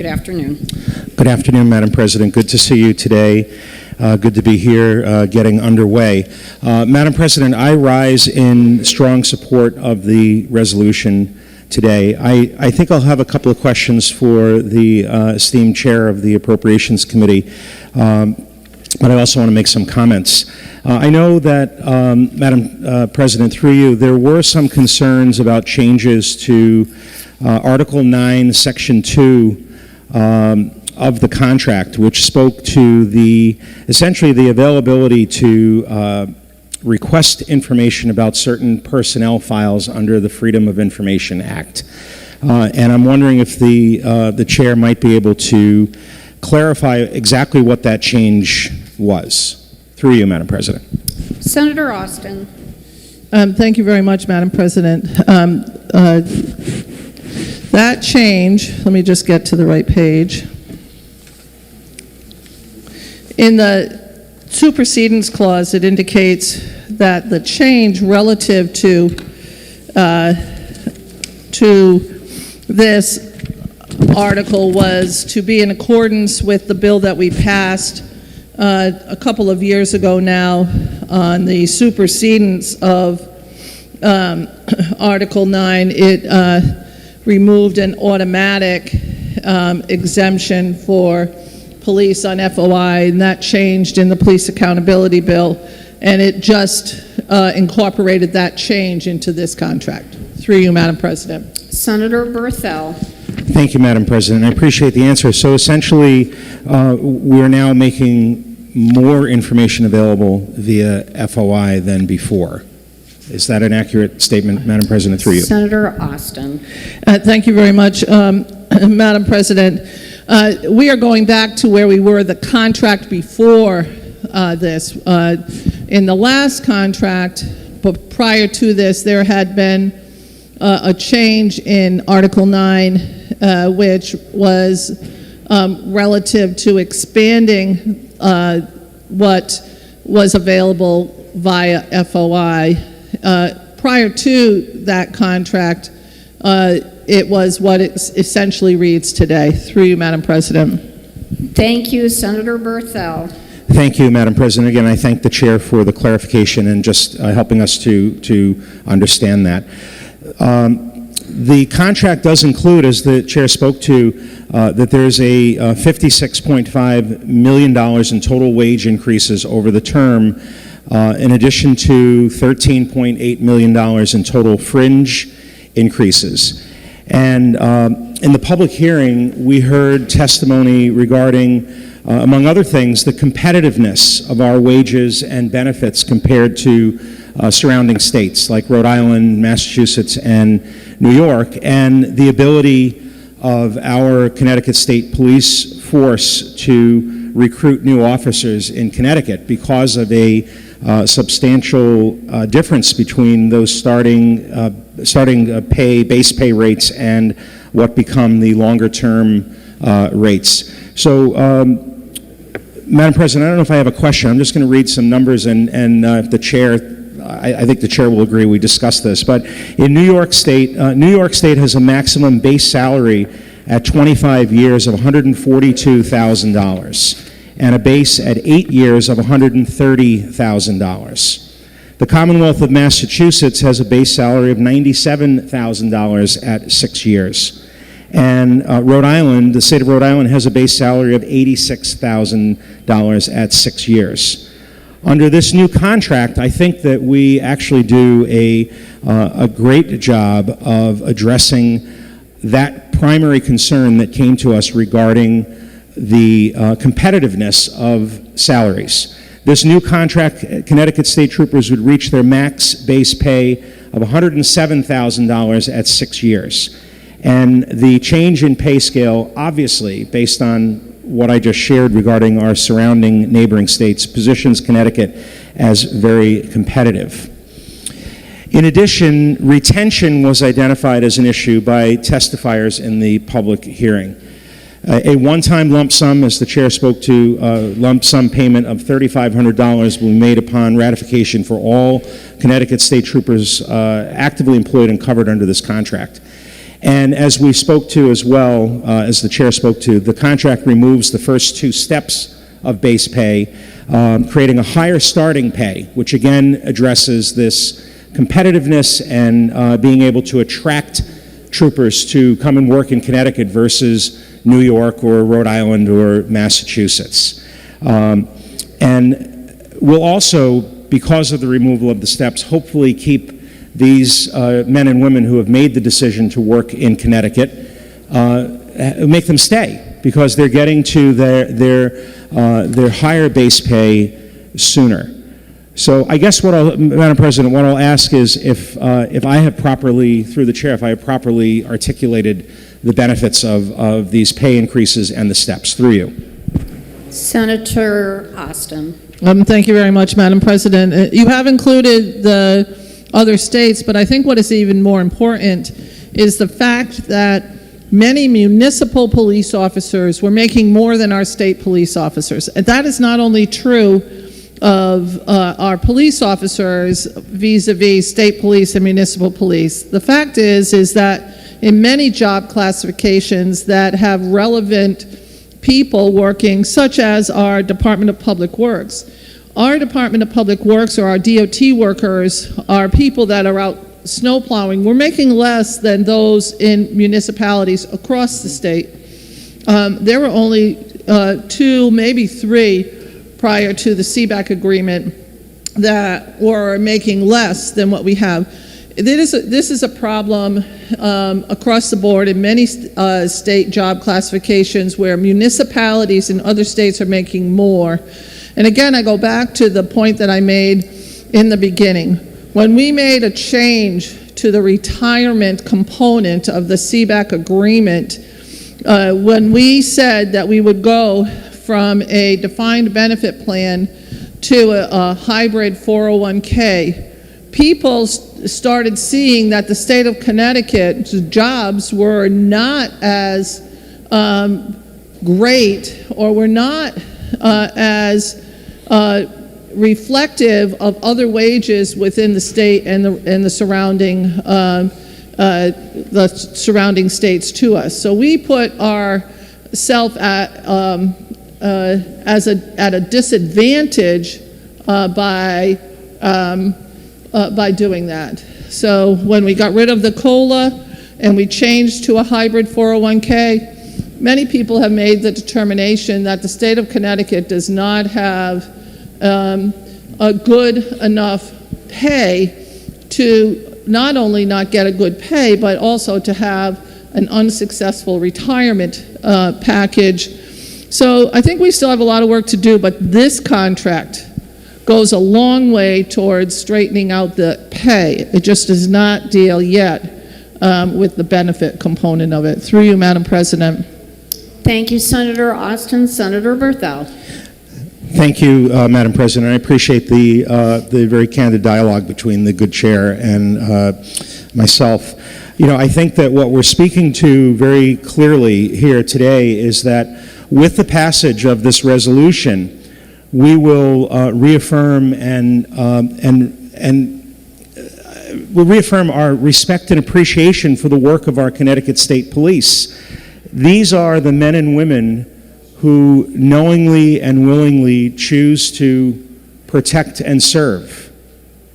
Good afternoon. Good afternoon, Madam President. Good to see you today. Good to be here getting underway. Madam President, I rise in strong support of the resolution today. I think I'll have a couple of questions for the esteemed chair of the Appropriations Committee, but I also want to make some comments. I know that, Madam President, through you, there were some concerns about changes to Article 9, Section 2 of the contract, which spoke to essentially the availability to request information about certain personnel files under the Freedom of Information Act. And I'm wondering if the chair might be able to clarify exactly what that change was. Through you, Madam President. Senator Austin. Thank you very much, Madam President. That change, let me just get to the right page. In the supersedence clause, it indicates that the change relative to this article was to be in accordance with the bill that we passed a couple of years ago now on the supersedence of Article 9. It removed an automatic exemption for police on FOI, and that changed in the police accountability bill, and it just incorporated that change into this contract. Through you, Madam President. Senator Berthel. Thank you, Madam President. I appreciate the answer. So essentially, we're now making more information available via FOI than before. Is that an accurate statement, Madam President, through you? Senator Austin. Thank you very much, Madam President. We are going back to where we were the contract before this. In the last contract, but prior to this, there had been a change in Article 9, which was relative to expanding what was available via FOI. Prior to that contract, it was what it essentially reads today. Through you, Madam President. Thank you, Senator Berthel. Thank you, Madam President. Again, I thank the chair for the clarification and just helping us to understand that. The contract does include, as the chair spoke to, that there's a $56.5 million in total wage increases over the term, in addition to $13.8 million in total fringe increases. And in the public hearing, we heard testimony regarding, among other things, the competitiveness of our wages and benefits compared to surrounding states like Rhode Island, Massachusetts, and New York, and the ability of our Connecticut State Police force to recruit new officers in Connecticut because of a substantial difference between those starting base pay rates and what become the longer-term rates. So, Madam President, I don't know if I have a question. I'm just going to read some numbers, and if the chair, I think the chair will agree we discussed this. But in New York State has a maximum base salary at 25 years of $142,000. and a base at 8 years of $130,000. The Commonwealth of Massachusetts has a base salary of $97,000 at 6 years. And Rhode Island, the state of Rhode Island, has a base salary of $86,000 at 6 years. Under this new contract, I think that we actually do a great job of addressing that primary concern that came to us regarding the competitiveness of salaries. This new contract, Connecticut State Troopers would reach their max base pay of $107,000 at 6 years. And the change in pay scale, obviously, based on what I just shared regarding our surrounding neighboring states, positions Connecticut as very competitive. In addition, retention was identified as an issue by testifiers in the public hearing. A one-time lump sum, as the chair spoke to, lump sum payment of $3,500 will be made upon ratification for all Connecticut State Troopers actively employed and covered under this contract. And as we spoke to as well, as the chair spoke to, the contract removes the first two steps of base pay, creating a higher starting pay, which again addresses this competitiveness and being able to attract troopers to come and work in Connecticut versus New York or Rhode Island or Massachusetts. And we'll also, because of the removal of the steps, hopefully keep these men and women who have made the decision to work in Connecticut, make them stay, because they're getting to their higher base pay sooner. So I guess Madam President, what I'll ask is if I have properly, through the chair, if I have properly articulated the benefits of these pay increases and the steps, through you. Senator Austin. Thank you very much, Madam President. You have included the other states, but I think what is even more important is the fact that many municipal police officers were making more than our state police officers. And that is not only true of our police officers vis-a-vis state police and municipal police. The fact is that in many job classifications that have relevant people working, such as our Department of Public Works, our Department of Public Works or our DOT workers are people that are out snow plowing. We're making less than those in municipalities across the state. There were only 2, maybe 3 prior to the CBAC agreement that were making less than what we have. This is a problem across the board in many state job classifications where municipalities in other states are making more. And again, I go back to the point that I made in the beginning. When we made a change to the retirement component of the CBAC agreement, when we said that we would go from a defined benefit plan to a hybrid 401k, people started seeing that the state of Connecticut's jobs were not as great, or were not as reflective of other wages within the state and the surrounding states to us. So we put ourselves at a disadvantage by doing that. So when we got rid of the COLA and we changed to a hybrid 401k, many people have made the determination that the state of Connecticut does not have a good enough pay to not only not get a good pay, but also to have an unsuccessful retirement package. So I think we still have a lot of work to do, but this contract goes a long way towards straightening out the pay. It just does not deal yet with the benefit component of it. Through you, Madam President. Thank you, Senator Austin. Senator Berthel. Thank you, Madam President. I appreciate the very candid dialogue between the good chair and myself. You know, I think that what we're speaking to very clearly here today is that with the passage of this resolution, we will reaffirm we'll reaffirm our respect and appreciation for the work of our Connecticut State Police. These are the men and women who knowingly and willingly choose to protect and serve.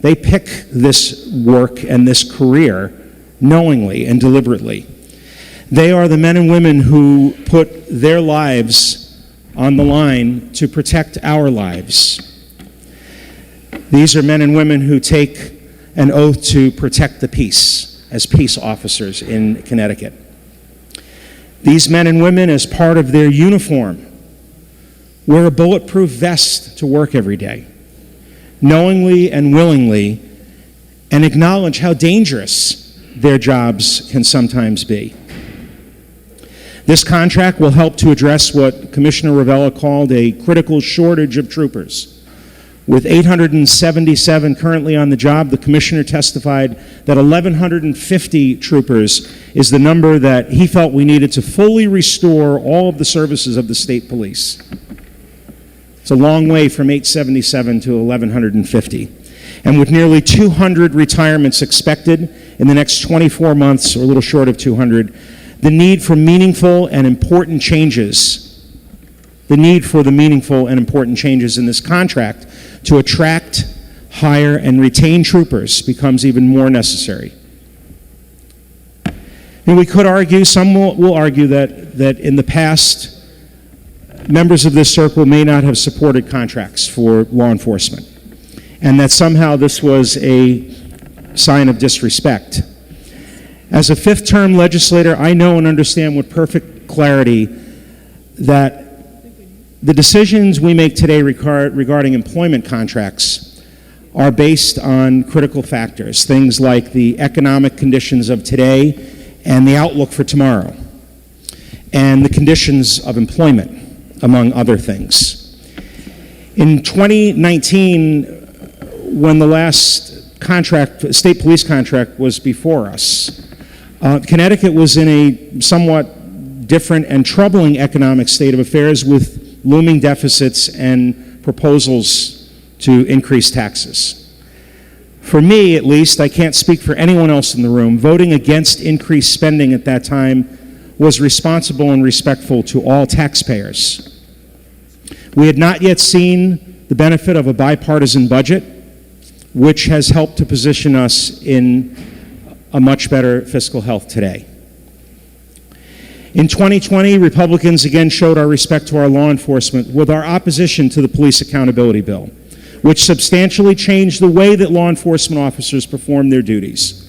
They pick this work and this career knowingly and deliberately. They are the men and women who put their lives on the line to protect our lives. These are men and women who take an oath to protect the peace as peace officers in Connecticut. These men and women, as part of their uniform, wear a bulletproof vest to work every day, knowingly and willingly, and acknowledge how dangerous their jobs can sometimes be. This contract will help to address what Commissioner Ravella called a critical shortage of troopers. With 877 currently on the job, the Commissioner testified that 1,150 troopers is the number that he felt we needed to fully restore all of the services of the state police. It's a long way from 877 to 1,150. And with nearly 200 retirements expected in the next 24 months, or a little short of 200, the need for meaningful and important changes, the need for the meaningful and important changes in this contract to attract, hire, and retain troopers becomes even more necessary. And we could argue, some will argue that in the past, members of this circle may not have supported contracts for law enforcement, and that somehow this was a sign of disrespect. As a fifth-term legislator, I know and understand with perfect clarity that the decisions we make today regarding employment contracts are based on critical factors, things like the economic conditions of today and the outlook for tomorrow, and the conditions of employment, among other things. In 2019, when the last contract, state police contract, was before us, Connecticut was in a somewhat different and troubling economic state of affairs, with looming deficits and proposals to increase taxes. For me, at least, I can't speak for anyone else in the room, voting against increased spending at that time was responsible and respectful to all taxpayers. We had not yet seen the benefit of a bipartisan budget, which has helped to position us in a much better fiscal health today. In 2020, Republicans again showed our respect to our law enforcement with our opposition to the Police Accountability Bill, which substantially changed the way that law enforcement officers perform their duties.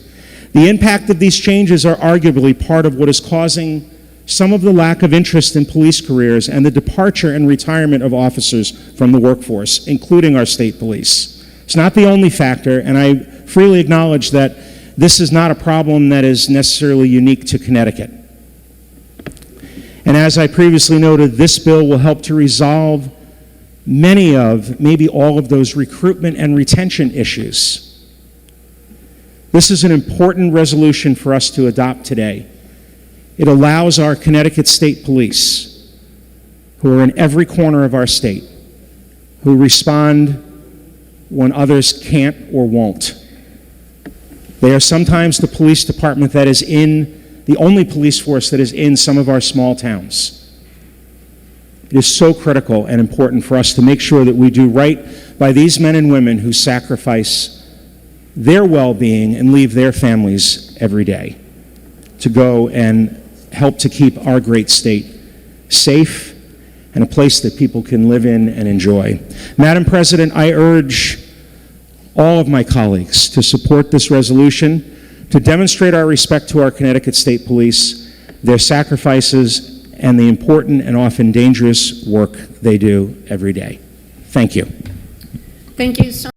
The impact of these changes are arguably part of what is causing some of the lack of interest in police careers and the departure and retirement of officers from the workforce, including our state police. It's not the only factor, and I freely acknowledge that this is not a problem that is necessarily unique to Connecticut. And as I previously noted, this bill will help to resolve many of, maybe all of, those recruitment and retention issues. This is an important resolution for us to adopt today. It allows our Connecticut State Police, who are in every corner of our state, who respond when others can't or won't. They are sometimes the police department that is in, the only police force that is in some of our small towns. It is so critical and important for us to make sure that we do right by these men and women who sacrifice their well-being and leave their families every day to go and help to keep our great state safe and a place that people can live in and enjoy. Madam President, I urge all of my colleagues to support this resolution to demonstrate our respect to our Connecticut State Police, their sacrifices, and the important and often dangerous work they do every day. Thank you. Thank you so